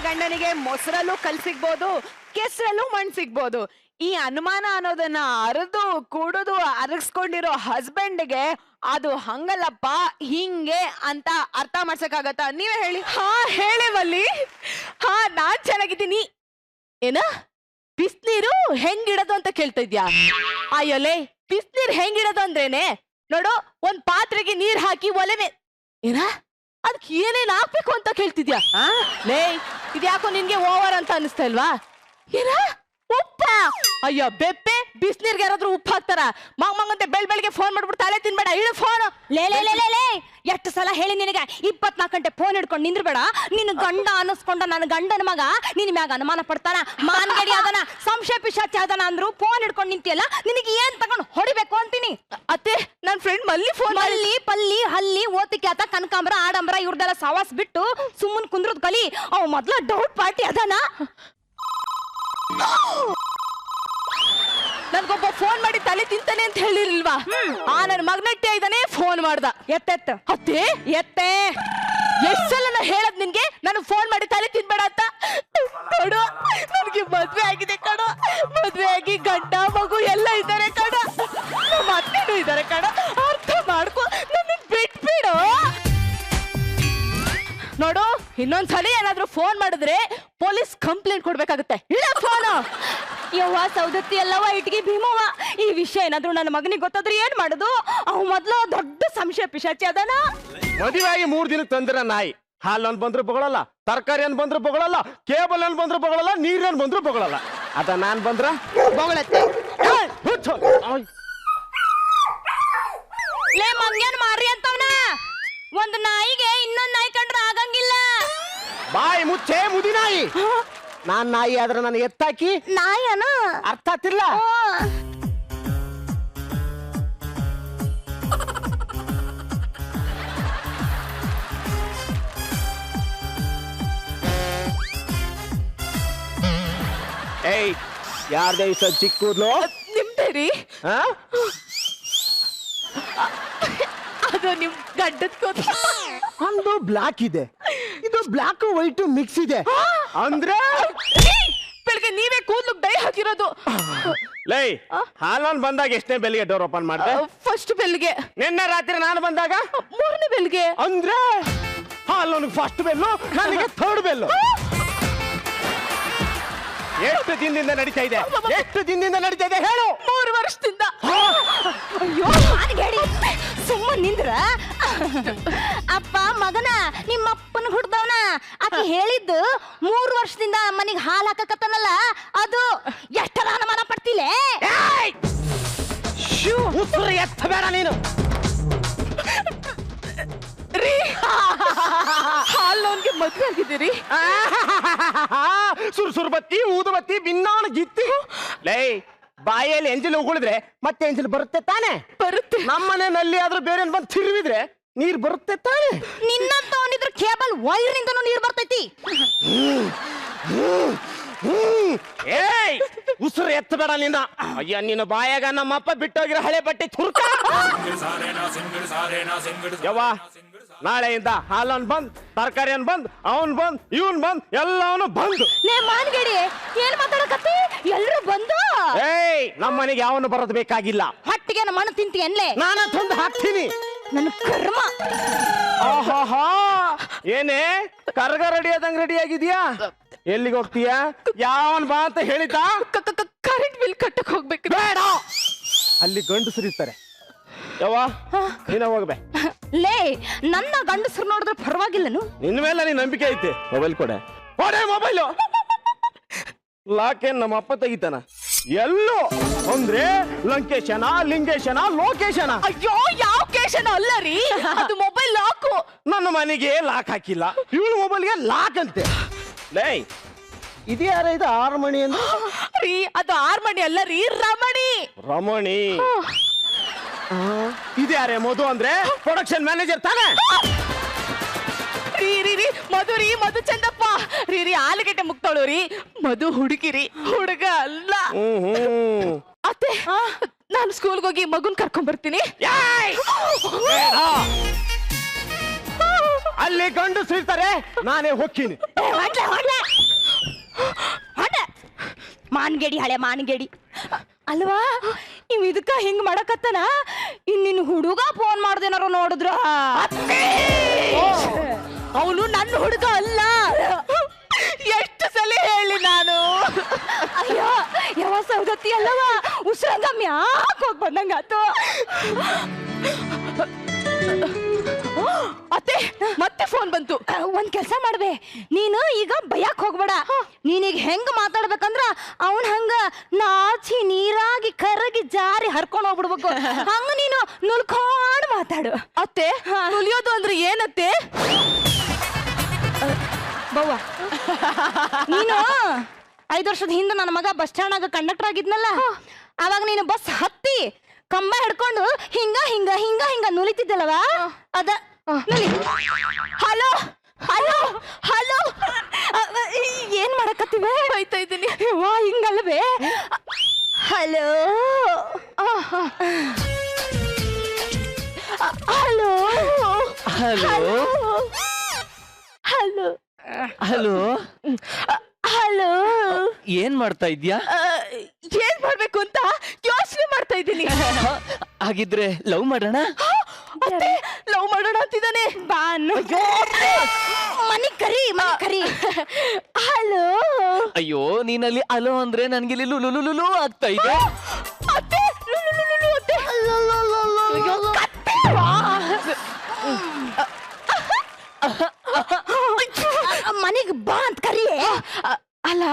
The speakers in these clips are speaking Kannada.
ಗಂಡನಿಗೆ ಮೊಸರಲ್ಲೂ ಕಲ್ ಸಿಗ್ಬೋದು, ಕೆಸರಲ್ಲೂ ಮಣ್ ಸಿಗ್ಬೋದು. ಈ ಅನುಮಾನ ಅನ್ನೋದನ್ನ ಅರದು ಕೂಡುದು ಅರಗಿಸ್ಕೊಂಡಿರೋ ಹಸ್ಬೆಂಡ್ಗೆ ಅದು ಹಂಗಲ್ಲಪ್ಪ ಹಿಂಗೆ ಅಂತ ಅರ್ಥ ಮಾಡ್ಸಕ್ಕಾಗತ್ತಾ? ನೀವೇ ಹೇಳಿ. ಹೇಳೇವಲ್ಲಿ. ನಾನ್ ಚೆನ್ನಾಗಿದ್ದೀನಿ. ಏನ ಬಿಸ್ನೀರು ಹೆಂಗಿಡೋದು ಅಂತ ಕೇಳ್ತಾ ಇದ್ಯಾ? ಅಯ್ಯಲೇ, ಬಿಸ್ನೀರ್ ಹೆಂಗಿಡೋದು ಅಂದ್ರೇನೆ ನೋಡು, ಒಂದ್ ಪಾತ್ರೆಗೆ ನೀರ್ ಹಾಕಿ ಒಲೆ ಏನ ಅದಕ್ಕೆ ಏನೇನ್ ಹಾಕ್ಬೇಕು ಅಂತ ಕೇಳ್ತಿದ್ಯಾ? ಲೇ, ಇದ್ಯಾಕೋ ನಿನ್ಗೆ ಓವರ್ ಅಂತ ಅನಿಸ್ತಾ ಇಲ್ವಾ? ಏನ ಉಪ್ಪ? ಅಯ್ಯೋ ಬೆಪ್ಪೆ, ಬಿಸ್ನೀರ್ಗೆ ಯಾರಾದ್ರೂ ಉಪ್ಪು ಹಾಕ್ತಾರ? ಮಂಗಂತೆ ಬೆಳಗ್ಗೆ ಫೋನ್ ಮಾಡ್ಬಿಟ್ಟು ತಲೆ ತಿನ್ಬೇಡ, ಇಡು ಫೋನ್. ಲೇ ಎಷ್ಟು ಸಲ ಹೇಳಿ ನಿನಗೆ 24 ಗಂಟೆ ಫೋನ್ ಹಿಡ್ಕೊಂಡು ನಿಂದ್ರಬೇಡ. ನಿನ್ ಗಂಡ ಅನ್ನಿಸ್ಕೊಂಡ ನನ್ನ ಗಂಡನ ಮಗ ನಿನ್ ಮ್ಯಾಗ ಅನುಮಾನ ಪಡ್ತಾನ, ಮಾನ್ಗಡಿ ಅದನ, ಸಂಶಯ ಪಿಶಾಚಿ ಅದನ ಅಂದ್ರು ಫೋನ್ ಹಿಡ್ಕೊಂಡು ನಿಂತಿಯಲ್ಲ, ನಿನಗೆ ಏನ್ ತಗೊಂಡು ಹೊಡಿಬೇಕು ಅಂತೀನಿ. ಅತ್ತೆ, ನನ್ ಫ್ರೆಂಡ್ ಮಲ್ಲಿ ಫೋನ್ ಮಲ್ಲಿ ಪಲ್ಲಿ ಹಲ್ಲಿ ಓತಿಕ್ಯಾತ ಕನಕಾಂಬರ ಆಡಂಬರ ಇವ್ರದೆಲ್ಲ ಸವಾಸ್ ಬಿಟ್ಟು ಸುಮ್ಮನ್ ಕುಂದ್ರದ್ ಕಲಿ. ಅವ್ ಮೊದ್ಲ ಡೌಟ್ ಪಾರ್ಟಿ ಅದನ. ನನ್ಗೊಬ್ಬ ಫೋನ್ ಮಾಡಿ ತಲೆ ತಿಂತಾನೆ ಅಂತ ಹೇಳಿರ್ಲಿಲ್ವಾ? ನನ್ ಮಗನಟ್ಟೆ ಇದ್ದಾನೆ, ಫೋನ್ ಮಾಡ್ದ. ಎತ್ತೆತ್ತ ಅತ್ತೆ, ಎತ್ತೆ ಎಷ್ಟ್ ಸಲ ನಾ ಹೇಳದ್ ನಿನ್ಗೆ ನಾನು ಫೋನ್ ಮಾಡಿ ತಲೆ ತಿನ್ಬೇಡ ಅಂತ? ನೋಡು, ನನ್ಗೆ ಮದ್ವೆ ಆಗಿದೆ ಕಣ. ಮದ್ವೆ ಆಗಿ ಗಂಡ ಮಗು ಎಲ್ಲ ಇದ್ದಾರೆ ಕಣ. ನಮ್ಮ ಅತ್ತೆನೂ ಇದ್ದಾರೆ ಕಣ. ಅರ್ಥ ಮಾಡ್ಕೊ, ನನ್ನ ಬಿಟ್ಬಿಡು. ನೋಡು, ಇನ್ನೊಂದ್ಸಲ ಏನಾದ್ರೂ ಫೋನ್ ಮಾಡಿದ್ರೆ ಪೊಲೀಸ್ ಕಂಪ್ಲೇಂಟ್ ಕೊಡ್ಬೇಕಾಗುತ್ತೆ. ಇಡ ಫೋನ್. ಯವ್ವ ಸೌದತ್ತಿ ಎಲ್ಲವ ಇಟ್ಗಿ ಭೀಮವ್ವ, ಈ ವಿಷಯ ಏನಾದ್ರು ನನ್ನ ಮಗನಿಗೆ ಗೊತ್ತಾದ್ರೆ ಏನ್ ಮಾಡುದು? ಅವ್ ಮೊದ್ಲು ದೊಡ್ಡ ಸಂಶಯ ಪಿಶಾಚಿ ಅದನ. ಮದುವೆ ಆಗಿ 3 ದಿನಕ್ಕೆ ತಂದಿರ ನಾಯಿ ಹಾಲು ಅನ್ ಬಂದ್ರು ಬಗಳಲ್ಲ, ತರಕಾರಿ ಅನ್ ಬಂದ್ರು ಬಗಳಲ್ಲ, ಕೇಬಲ್ ಅನ್ ಬಂದ್ರು ಬಗಳಲ್ಲ, ನೀರನ್ ಬಂದ್ರು ಬಗಳಲ್ಲ. ಅದ ನಾನ್ ಬಂದ್ರ ಬಗಳತ್ತೆ. ಲೇ ಮಂಗ್ಯಾನ್ ಮಾರಿ ಅಂತವ್ನ, ಒಂದ್ ನಾಯಿಗೆ ಇನ್ನೊಂದ್ ನಾಯಿ ಕಂಡ್ರೆ ಆಗಂಗಿಲ್ಲ. ಬಾಯಿ ಮುಚ್ಚೆ ಮುದಿ ನಾಯಿ. ನಾನ್ ನಾಯಿ ಆದ್ರೆ ನಾನು ಎತ್ತಾಕಿ ನಾಯನ ಅರ್ಥ ಆಗ್ತಿಲ್ಲ. ಏಯ್, ಯಾರ್ದೇ ಇಷ್ಟ ಚಿಕ್ಕೂದ್ಲು? ನಿಮ್ದೇರಿ? ಅದು ನಿಮ್ ಗಡ್ಡದ ಕೂದ. ಒಂದು ಬ್ಲಾಕ್ ಇದೆ, ಇದು ಬ್ಲಾಕ್ ವೈಟ್ ಮಿಕ್ಸ್ ಇದೆ ಅಂದ್ರೆ ಬೆಳಗ್ಗೆ ನೀವೇ ಕೂದ್ಲು ಡೈ ಹಾಕಿರೋದು. ಲೈ, ಹಾಲನ್ ಬಂದಾಗ ಎಷ್ಟನೇ ಬೆಲ್ಗೆ ಡೋರ್ ಓಪನ್ ಮಾಡಿದೆ? ಫಸ್ಟ್ ಬೆಲ್ಗೆ. ನಿನ್ನೆ ರಾತ್ರಿ ನಾನು ಬಂದಾಗ 3ನೇ ಬೆಲ್ಗೆ. ಅಂದ್ರೆ ಹಾಲನ್ ಫಸ್ಟ್ ಬೆಲ್ಲು, ನನಗೆ ಥರ್ಡ್ ಬೆಲ್ಲು. ಎಷ್ಟು ದಿನದಿಂದ ನಡೀತಾ ಇದೆ? ಎಷ್ಟು ದಿನದಿಂದ ನಡೀತಾ ಇದೆ ಹೇಳು? 3 ವರ್ಷದಿಂದ. ಅಯ್ಯೋ ಹೇಳಿ ಸುಮ್ಮನೆ ನಿಂದ್ರ. ಅಪ್ಪ ಮಗನ ನಿಮ್ಮಪ್ಪನ ಹುಡ್ದವನ ಆಕೆ ಹೇಳಿದ್ದು 3 ವರ್ಷದಿಂದ ಮನೆಗೆ ಹಾಲು ಹಾಕಕತ್ತನಲ್ಲ, ಅದು ಎಷ್ಟರ ಅನುಮಾನ ಪಡ್ತಿಲ್ಲ. ಉಸಿರು ಎತ್ತಬೇಡ ನೀನು. ರೀ, ಹಾಲೋನ್ಗೆ ಮದ್ವೆ ಆಗಿದ್ದೀರಿ? ಸುರು ಬತ್ತಿ ಊದುಬತ್ತಿ ಬಿನ್ನಾಣ ಗಿತ್ತಿ. ಲೈ, ಬಾಯಲ್ಲಿ ಎಂಜಿಲ್ ಉಗುಳಿದ್ರೆ ಮತ್ತೆ ಎಂಜಿಲ್ ಬರುತ್ತೆ ತಾನೆ? ಬರುತ್ತೆ. ನಮ್ಮನೆ ನಲ್ಲಿ ಆದ್ರೂ ಬೇರೆ ಬಂದು ತಿರುವಿದ್ರೆ ನೀರ್ ಬರುತ್ತೆ ತಾನೆ? ನಿನ್ನಂತ ಅವನಿದ್ರ ಕೇಬಲ್ ವೈರ್ ನಿಂದನೂ ನೀರು ಬರ್ತೈತಿ. ಏಯ್, ಉಸಿರು ಎತ್ತಬೇಡ ನಿನ್ನ. ಅಯ್ಯ, ನಿನ್ನ ಬಾಯಾಗ ನಮ್ಮಪ್ಪ ಬಿಟ್ಟೋಗಿರೋ ಹಳೆ ಬಟ್ಟೆ ತುರ್ಕ. ಯವ್ವ, ನಾಳೆಯಿಂದ ಹಾಲನ್ ಬಂದ್, ತರಕಾರಿ ಅನ್ ಬಂದ್, ಅವನ್ ಬಂದ್, ಇವನ್ ಬಂದ್, ಎಲ್ಲವನು ಬಂದ್. ಲೇ ಮಾನ್ಗಡಿ, ಏನ್ ಮಾತಾಡಕತ್ತಿ? ಎಲ್ರು ಬಂದು. ಏಯ್, ನಮ್ಮ ಮನೆಗೆ ಯಾವನು ಬರೋದು ಬೇಕಾಗಿಲ್ಲ. ಹೊಟ್ಟಿಗೆ ಮಣ್ಣು ತಿಂತಿ ಎನ್ಲೆ? ನಾನು ತಂದು ಹಾಕ್ತೀನಿ. ನನ್ನ ಕರ್ಮ. ಆಹಾಹಾ, ಏನೇ ಕರ್ಗ ರೆಡಿ ಆದಂಗ್ ರೆಡಿ ಆಗಿದ್ಯಾ? ಎಲ್ಲಿಗೆ ಹೋಗ್ತೀಯಾ? ಯಾವನ್ ಬಾ ಅಂತ ಹೇಳಿದ್ದ? ಕರೆಂಟ್ ಬಿಲ್ ಕಟ್ಟಕ್ ಹೋಗ್ಬೇಕು. ಬೇಡ, ಅಲ್ಲಿ ಗಂಡಸರಿರ್ತಾರೆ. ಯವ್ವ, ನೀನ ಹೋಗ್ಬೇ. ಲೇ, ನನ್ನ ಗಂಡಸರು ನೋಡಿದ್ರೆ ಪರವಾಗಿಲ್ಲನು? ನಿನ್ ಮೇಲೆ ನೀನ್ ನಂಬಿಕೆ ಐತಿ. ಮೊಬೈಲ್ ಕೊಡೆ. ಮೊಬೈಲು ಲಾಕೇನ್ ನಮ್ಮ ಅಪ್ಪ ತೆಗಿತಾನ. ಎಲ್ಲೋ ಅಂದ್ರೆ ಲಂಕೇಶನ, ಲಿಂಗೇಶನ, ಲೋಕೇಶನ. ಅಯ್ಯೋ, ಯಾವ ಕೇಶನ ಅಲ್ಲ ರೀ, ಅದು ಮೊಬೈಲ್ ಲಾಕು. ನನ್ನ ಮನೆಗೆ ಲಾಕ್ ಹಾಕಿಲ್ಲ, ಇವಳು ಮೊಬೈಲ್ಗೆ ಲಾಕ್ ಅಂತೆ. ಲೈ, ಇದು ಯಾರ? ಇದು ಆರ್ಮಣಿ ಅಂದ್ರೆ ರೀ, ಅದು ಆರ್ಮಣಿ ಅಲ್ಲ ರೀ, ರಮಣಿ. ರಮಣಿ. ಇದ್ಯಾರೇ? ಮಧು ಅಂದ್ರೆ ಪ್ರೊಡಕ್ಷನ್ ಮ್ಯಾನೇಜರ್ ತಾನೆ? ರೀ ರೀ ರೀ ಮಧು ರೀ, ಮಧು ಚಂದಪ್ಪ ರೀ ರೀ, ಆಲೂಗಡ್ಡೆ ಮುಕ್ತಾಳು ರೀ, ಮಧು ಹುಡುಗಿರಿ, ಹುಡುಗ ಅಲ್ಲ. ಅತ್ತೆ, ನಾನು ಸ್ಕೂಲ್ಗೆ ಹೋಗಿ ಮಗುನ್ ಕರ್ಕೊಂಡ್ ಬರ್ತೀನಿ. ಅಲ್ಲಿ ಗಂಡಸರು ಇರ್ತಾರೆ, ನಾನೇ ಹೋಗ್ತೀನಿ. ಹೊಂಡ ಮಾನ್ಗೇಡಿ ಹಳೆ ಮಾನ್ಗೇಡಿ ಅಲ್ವಾ ಇವ್ ಇದಕ್ಕ ಹಿಂಗ್ ಮಾಡಕತ್ತನ ನಿನ್ ಹುಡುಗ ಫೋನ್ ಮಾಡ್ದೇನಾರು ನೋಡಿದ್ರ ಅವನು ನನ್ನ ಹುಡುಗ ಅಲ್ಲ. ಎಷ್ಟು ಸಲ ಹೇಳಿ ನಾನು. ಅಯ್ಯೋ ಯಾವ ಸೌಗತಿ ಅಲ್ಲವ ಉಸಿರಂಗ ಮ್ಯಾಕ್ ಹೋಗ್ ಬಂದಂಗಾತು. ಅತ್ತೆ ಮತ್ತೆ ಫೋನ್ ಬಂತು. ಒಂದ್ ಕೆಲ್ಸ ಮಾಡ್ಬೇ, ನೀನು ಈಗ ಭಯಕ್ ಹೋಗ್ಬೇಡ. ನೀನೀಗ ಹೆಂಗ್ ಮಾತಾಡ್ಬೇಕಂದ್ರ ಅವನ್ ಹಂಗ ನಾಚಿ ನೀರಾಗಿ ಕರಗಿ ಜಾರಿ ಹರ್ಕೊಂಡ್ ಹೋಗ್ಬಿಡ್ಬೇಕು. ಹಂಗ ನೀನು ನುಲ್ಕೊಂಡ್ ಮಾತಾಡು. ಅತ್ತೆ ನುಲಿಯೋದು ಅಂದ್ರೆ ಏನತ್ತೆ? ಬವ್ವ ನೀನು 5 ವರ್ಷದ ಹಿಂದೆ ನನ್ನ ಮಗ ಬಸ್ ಸ್ಟ್ಯಾಂಡ್ ಕಂಡಕ್ಟರ್ ಆಗಿದ್ನಲ್ಲ, ಅವಾಗ ನೀನು ಬಸ್ ಹತ್ತಿ ಕಂಬ ಹಿಡ್ಕೊಂಡು ಹಿಂಗ ಹಿಂಗ ಹಿಂಗ ಹಿಂಗ ನುಲಿತಿದ್ದಲ್ವ, ಅದ ಹಲೋ ಹಲೋ ಹಲೋ ಏನ್ ಮಾಡಕತ್ತಿವೆ? ಬೈತಾ ಇದ್ದೀನಿ. ವಾ ಹಿಂಗಲ್ವೇ? Hello hello hello hello hello hello ಏನ್ ಮಾಡ್ತಾ ಇದ್ಯಾ? ಏನ್ ಮಾಡ್ಬೇಕು ಅಂತ ಯೋಚನೆ ಮಾಡ್ತಾ ಇದ್ದೀನಿ. ಹಾಗಿದ್ರೆ ಲವ್ ಮಾಡೋಣ. ಅತ್ತೆ ಲವ್ ಮಾಡೋಣ ಅಂತಿದ್ದಾನೆ. ಬಾನು ಮನಿ ಕರಿ ಮನಿ ಕರಿ. ಹಲೋ ಅಯ್ಯೋ ನೀನಲ್ಲಿ ಅಲೋ ಅಂದ್ರೆ ನನ್ಗೆ ಇಲ್ಲಿ ಲುಲು ಆಗ್ತಾ ಇದೆ. ಅತ್ತೆ ಲುಲುಲುಲು ಅತ್ತೆ. ಅಯ್ಯೋ, ಕತ್ತೆ ವಾ. ಮನಿಗ್ ಬಾ ಅಂತ ಕರಿ. ಅಲ್ಲ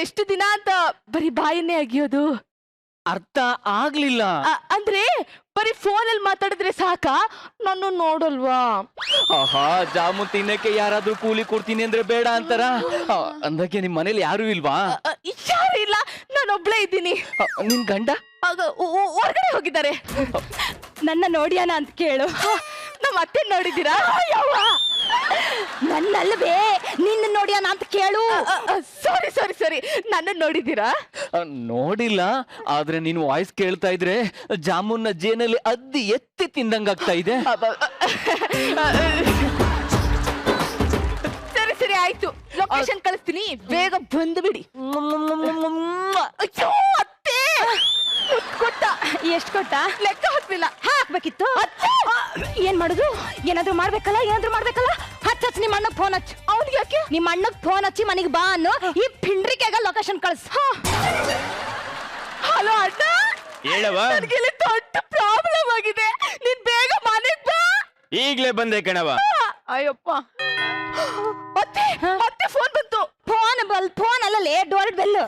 ಎಷ್ಟು ದಿನ ಅಂತ ಬರೀ ಬಾಯನ್ನೇ ಅಗಿಯೋದು? ಅರ್ಥ ಆಗ್ಲಿಲ್ಲ. ಅಂದ್ರೆ ಬರೀ ಫೋನಲ್ಲಿ ಮಾತಾಡಿದ್ರೆ ಸಾಕ, ನಾನು ನೋಡಲ್ವಾ? ಆಹಾ ಜಾಮೂನ್ ತಿನ್ನಕ್ಕೆ ಯಾರಾದ್ರೂ ಕೂಲಿ ಕೊಡ್ತೀನಿ ಅಂದ್ರೆ ಬೇಡ ಅಂತಾರ? ಅಂದಕ್ಕೆ ನಿಮ್ ಮನೇಲಿ ಯಾರು ಇಲ್ವಾ? ಯಾರು ಇಲ್ಲ, ನಾನೊಬ್ಳೇ ಇದ್ದೀನಿ. ನಿನ್ ಗಂಡ ಹೊರಗಡೆ ಹೋಗಿದ್ದಾರೆ. ನನ್ನ ನೋಡ್ಯಾನ ಅಂತ ಕೇಳು. ನಮ್ಮ ಅತ್ತೆ ನೋಡಿದ್ದೀರಾ? ನನ್ನಲ್ವೇ ನಿನ್ನ ನೋಡ್ಯಾನ ಅಂತ ಕೇಳು. ಸಾರಿ ಸಾರಿ ಸಾರಿ, ನನ್ನ ನೋಡಿದ್ದೀರಾ? ನೋಡಿಲ್ಲ, ಆದ್ರೆ ನೀನ್ ವಾಯ್ಸ್ ಕೇಳ್ತಾ ಇದ್ರೆ ಜಾಮೂನ್ನ ಜೇನಲ್ಲಿ ಅದ್ದಿ ಎತ್ತಿ ತಿಂದಂಗಾಗ್ತಾ ಇದೆ. ಸರಿ ಸರಿ ಆಯ್ತು, ಲೊಕೇಶನ್ ಕಳಿಸ್ತೀನಿ, ಬೇಗ ಬಂದು ಬಿಡಿ. ಅಯ್ಯೋ ಅತ್ತೆ, ಕೊಟ್ಟ. ಎಷ್ಟ್ ಕೊಟ್ಟ? ಲೆಕ್ಕ ಹಾಕ್ಲಿಲ್ಲ. ಹಾಕ್ಬೇಕಿತ್ತು. ಏನ್ ಮಾಡುದು? ಏನಾದ್ರೂ ಮಾಡ್ಬೇಕಲ್ಲ, ಏನಾದ್ರೂ ಮಾಡ್ಬೇಕಲ್ಲ. ಹಚ್ಚ ನಿಮ್ಮ ಅಣ್ಣಗ್ ಫೋನ್ ಹಚ್ಚ. ಅವ್ನಿಗೆ ಯಾಕೆ? ನಿಮ್ಮ ಅಣ್ಣಗ್ ಫೋನ್ ಹಚ್ಚಿ ಮನಿಗ್ ಬಾ ಅನ್ನು. ಈ ಪಿಂಡ್ರಿಕೆಗ ಲೊಕೇಶನ್ ಕಳ್ಸ. ಹಲೋ ಅಣ್ಣ, ಹೇಳವ. ನನಗೆ ಇಲ್ಲಿ ದೊಡ್ಡ ಪ್ರಾಬ್ಲಮ್ ಆಗಿದೆ, ನೀನ್ ಬೇಗ ಮನೆಗ್ ಬಾ. ಈಗ್ಲೇ ಬಂದೆ ಕಣವ. ಅಯ್ಯಪ್ಪ, ಅತ್ತೆ ಅತ್ತೆ ಫೋನ್ ಬಂತು. ಫೋನ್ ಅಲ್ಲಲೇ, ಡೋರ್ ಬೆಲ್.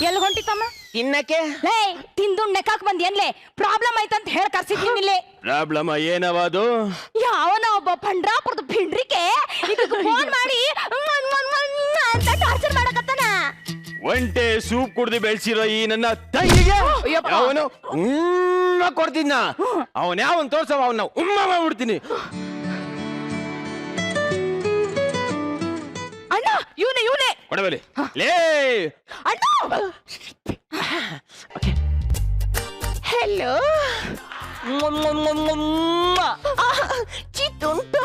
ಎಲ್ಲಿ ಹೊಂಟಿತಮ್ಮ? ತಿನ್ನಕ್ಕೆ ಲೇ ತಿಂದುಂಡ್ ನೆಕ್ಕಾಕ್ ಬಂದ್ ಏನ್ಲೇ? ಪ್ರಾಬ್ಲಮ್ ಆಯ್ತಂತ ಹೇಳಿ ಕರ್ಸಿದ್ದೀನಿ ಇಲ್ಲಿ. ಪ್ರಾಬ್ಲಮ್ ಏನವ ಅದು? ಯಾವನ ಒಬ್ಬ ಪಂಡ್ರಾಪುರದ ಪಿಂಡ್ರಿಕೆ ಇದಕ್ಕೆ ಫೋನ್ ಮಾಡಿ ಅಂತ ಟಾರ್ಚರ್ ಮಾಡಕತ್ತಾನ. ಒಂಟೆ ಸೂಪ್ ಕುಡ್ದು ಬೆಳೆಸಿರೋ ಈ ನನ್ನ ತಂಗಿಗೆ ಅವನು ಕೊಡ್ತಿದ್ನ. ಅವನ್ ಯಾವನ್ ತೋರ್ಸವ, ಅವನ್ನ ಉಮ್ಮ ಮಾಡ್ಬಿಡ್ತೀನಿ. ಅಣ್ಣ ಇವನೇ ಕೊಡಬಲಿ ಲೇ ಅಣ್ಣ. ಹೆಲೋ ಚಿತ್ತುಂಟ,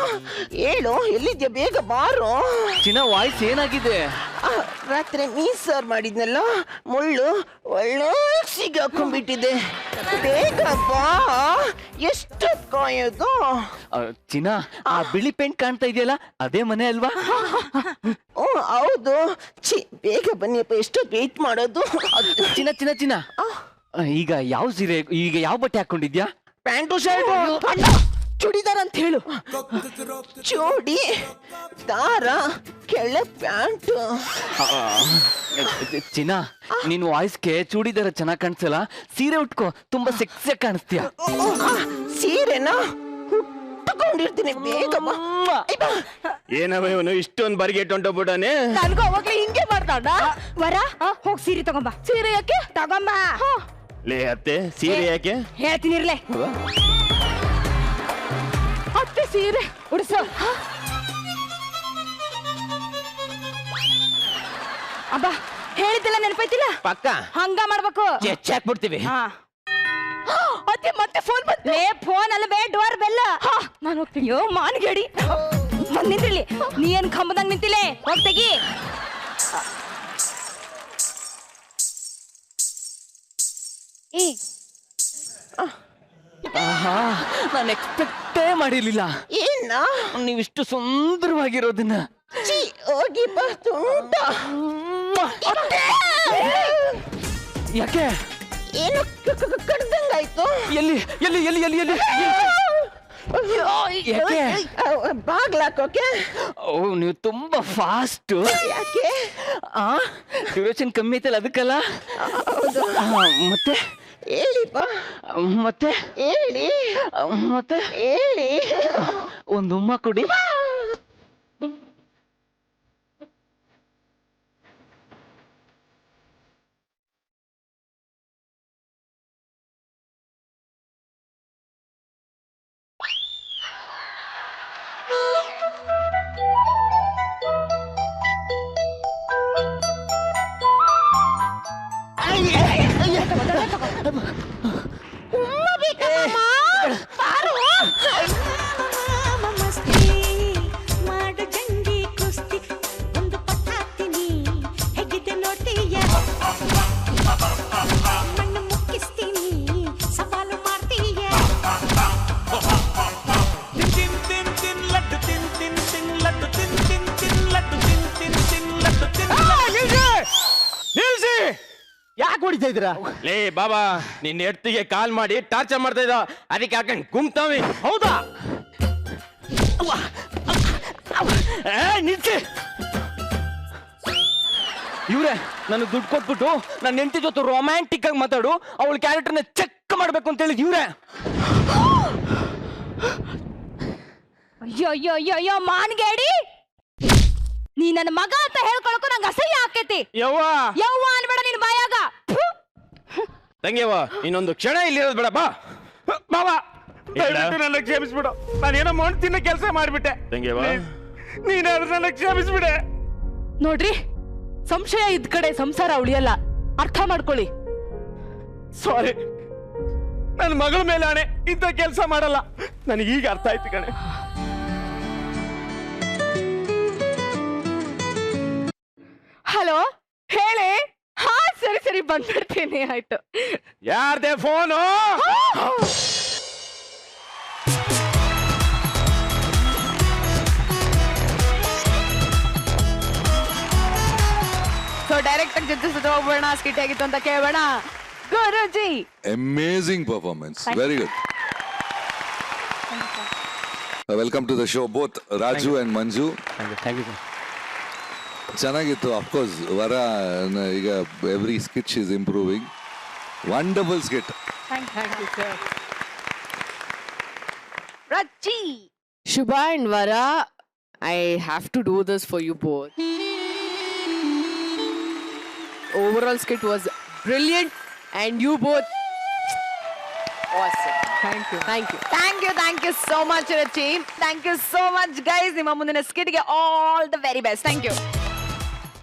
ಹೇಳು ಎಲ್ಲಿದ್ಯಾ? ಬೇಗ ಬಾರೋ. ಚಿನ್ನ ವಾಯ್ಸ್ ಏನಾಗಿದೆ? ರಾತ್ರಿ ಮೀಸಾರ್ ಮಾಡಿದ್ನಲ್ಲ, ಮುಳ್ಳು ಒಳ್ಳೆ ಸಿಗಾಕೊಂಡ್ಬಿಟ್ಟಿದೆ. ಬೇಗ ಬಾ. ಎಷ್ಟು ಕಾಯೋದು? ಚಿನ್ನ, ಆ ಬಿಳಿ ಪೇಂಟ್ ಕಾಣ್ತಾ ಇದೆಯಲ್ಲ, ಅದೇ ಮನೆ ಅಲ್ವಾ? ಹೌದು. ಬೇಗ ಬನ್ನಿಯಪ್ಪ, ಎಷ್ಟೊತ್ತು ವೇಟ್ ಮಾಡೋದು? ಚಿನ್ನ ಚಿನ್ನ ಚಿನ್ನ, ಈಗ ಯಾವ ಸೀರೆ, ಈಗ ಯಾವ ಬಟ್ಟೆ ಹಾಕೊಂಡಿದ್ಯಾ? Pant shirt. ಚೂಡಿದಾರ್ ಅಂತ ಹೇಳು. ಚೂಡಿ, ದಾರ, ಕೆಳ ಪ್ಯಾಂಟು. ಚಿನ್ನ, ನಿನ್ ವಾಯ್ಸ್ಗೆ ಚೂಡಿದಾರ ಚೆನ್ನಾಗ್ ಕಾಣಿಸಲ್ಲ, ಸೀರೆ ಉಟ್ಕೋ, ತುಂಬಾ ಸೆಕ್ಸಿ ಕಾಣಿಸ್ತೀಯ. ಸೀರೆನಾ ಉಟ್ಕೊಂಡಿರ್ತೀನಿ, ಬೇಗ ಬಾ. ಏನವ ಇವನು ಇಷ್ಟೊಂದು ಬರ್ಗೆಟ್ ಹೊಂಟೋಗ್ಬಿಟ್ಟಾನೆ? ನನ್ಗೂ ಅವಾಗ್ಲೇ ಹಿಂಗೆ ಮಾಡ್ತಾಡ. ವರ ಹೋಗ್ ಸೀರೆ ತಗೊಂಬ. ಸೀರೆ ಯಾಕೆ? ತಗೊಂಬ. ಲೇ ಅತ್ತೆ, ಸೀರೆ ಯಾಕೆ? ಹೇಳ್ತೀನಿ ಇರ್ಲೆ. ಅತ್ತೆ ಸೀರೆ ಉಡ್ಸು. ಅಬ್ಬ ಹೇಳಿದ್ದಿಲ್ಲ, ನೆನಪೈತಿಲ್ಲ? ಪಕ್ಕ ಹಂಗ ಮಾಡ್ಬೇಕು. ಚೆಚ್ಚಾಕ್ಬಿಡ್ತೀವಿ. ಹಾ. ಅತ್ತೆ ಮತ್ತೆ ಫೋನ್ ಬಂತು. ಲೇ ಫೋನ್ ಅಲ್ಲ ಬೇ, ಡೋರ್ ಬೆಲ್. ನಾನು ಹೋಗ್ತೀನಿ. ಅಯ್ಯೋ ಮಾನ್ಗೇಡಿ. ಬಂದ್ ನಿಂತಿಲ್ಲಿ. ನೀ ಏನ್ ಕಂಬದಂಗ್ ನಿಂತಿಲೆ, ಹೋಗ್ ತೆಗಿ. ಆಹಾ ನಾನು ಎಕ್ಸ್ಪೆಕ್ಟೇ ಮಾಡಿರ್ಲಿಲ್ಲ ಏನ ನೀವಿಷ್ಟು ಸುಂದರವಾಗಿರೋದನ್ನ. ಚೀ ಹೋಗಿ ಬಾ ತುಂಟ. ಯಾಕೆ? ಏನು ಕಡ್ದಂಗಾಯ್ತು? ಎಲ್ಲಿ ಎಲ್ಲಿ ಎಲ್ಲಿ ಎಲ್ಲಿ ಎಲ್ಲಿ ಯಾಕೆ? ಬಾಗ್ಲಾಕೋಕೆ? ಓ ನೀವು ತುಂಬಾ ಫಾಸ್ಟ್. ಯಾಕೆ? ಡ್ಯೂರೇಷನ್ ಕಮ್ಮಿ ಐತಲ್ಲ ಅದಕ್ಕಲ್ಲ. ಮತ್ತೆ ಹೇಳಿಪ್ಪ, ಮತ್ತೆ ಹೇಳಿ, ಮತ್ತೆ ಹೇಳಿ. ಒಂದು ಉಮ್ಮ ಕೊಡಿ. ಮಾಡು ಜಂಗಿ ಕುಸ್ತಿ ಒಂದು ಪಟ್ಟಾಕ್ತೀನಿ ಹೇಗಿದೆ ನೋಟಿಯ ಮಣ್ಣು ಮುಕ್ಕಿಸ್ತೀನಿ ಸವಾಲು ಮಾಡ್ತೀಯ ತಿನ್ ತಿನ್ ತಿನ್ ಲಡ್ಡು ತಿನ್ ತಿನ್ ತಿನ್ ಲಡ್ಡು ತಿನ್ ತಿನ್ ತಿನ್ ಲಡ್ಡು ತಿನ್ ತಿನ್ ತಿನ್ ಲಡ್ಡು ತಿನ್. ನಿಲ್ಸಿ! ಯಾಕೆ ಹೊಡಿತಾ ಇದ್ದೀರಾ? ಲೇ ಬಾಬಾ ನಿನ್ನ ಹೆಡ್ತಿಗೆ ಕಾಲ್ ಮಾಡಿ ಟಾರ್ಚರ್ ಮಾಡ್ತಾ ಇದ್ದ, ಅದಕ್ಕೆ ಹಾಕೊಂಡು ಗುಮ್ತಾವಿ. ಹೌದಾ? ನಿಲ್ಸಿ ಇವ್ರೆ, ನನಗೆ ದುಡ್ಡು ಕೊಟ್ಬಿಟ್ಟು ನನ್ನ ಹೆಂಡತಿ ಜೊತೆ ರೊಮ್ಯಾಂಟಿಕ್ ಆಗಿ ಮಾತಾಡು, ಅವಳ ಕ್ಯಾರೆಕ್ಟರ್ನ ಚೆಕ್ ಮಾಡ್ಬೇಕು ಅಂತ ಹೇಳಿದ್ ಇವ್ರೆ. ಅಯ್ಯೋ ಅಯ್ಯೋ ಅಯ್ಯೋ ಅಯ್ಯೋ ಮಾನ್ಗೇಡಿ, ನೀ ನನ್ನ ಮಗ ಅಂತ ಹೇಳ್ಕೊಳಕ್ಕೂ ನಂಗೆ ಅಸಹ್ಯ ಆಕೈತಿ. ಯವ್ವ ಯವ್ವ ಅನ್ಬೇಡ ನಿನ್ ಬಾಯಾಗ. ತಂಗಿಯವ್ವ ಇನ್ನೊಂದು ಕ್ಷಣ ಇಲ್ಲಿರೋದು ಬೇಡ ಬಾ. ಬಾಬಾ ಹೇಳ? ನನ್ನ ಕ್ಷಮಿಸ್ಬಿಡು, ನಾನೇನೋ ಮಾಡ್ತಿನ್ನ ಕೆಲಸ ಮಾಡ್ಬಿಟ್ಟೆ. ತಂಗಿಯವ್ವ ನೀನಾದ್ರೂ ನನ್ನ ಕ್ಷಮಿಸ್ಬಿಡೆ. ನೋಡ್ರಿ, ಸಂಶಯ ಇದ್ ಕಡೆ ಸಂಸಾರ ಉಳಿಯಲ್ಲ, ಅರ್ಥ ಮಾಡ್ಕೊಳ್ಳಿ. ಸಾರಿ, ನನ್ನ ಮಗಳ ಮೇಲೆ ಆಣೆ, ಇಂಥ ಕೆಲಸ ಮಾಡಲ್ಲ. ನನಗೀಗ ಅರ್ಥ ಆಯ್ತು ಕಣೆ. ಹಲೋ, ಹೇಳಿ. ಹಾ ಸರಿ ಸರಿ ಬಂದ್ಬಿಡ್ತೀನಿ, ಆಯ್ತು. ಯಾರ್ದೇ ಫೋನು? ಸೊ ಡೈರೆಕ್ಟ್ ಆಗಿ ಜೊತೆ ಜೊತೆ ಹೋಗ್ಬೇಡ, ಸ್ಕಿಟ್ ಆಗಿತ್ತು ಅಂತ ಕೇಳಬೇಡ. ಗುರುಜಿ Amazing performance. Very good. Welcome to the show, both Raju and Manju. Thank you sir. ಚೆನ್ನಾಗಿತ್ತು. ಅಫ್ಕೋರ್ಸ್ ವರ ಈಗ every skit is improving. Wonderful skit. Thank you sir. Racchi Shubha and Vara, I have to do this for you both. Overall skit was brilliant and you both awesome. Thank you. Thank you. Thank you so much Rachchi. Thank you so much guys. ನಿಮ್ಮ ಮುಂದಿನ ಸ್ಕಿಟ್ಗೆ all the very best. Thank you.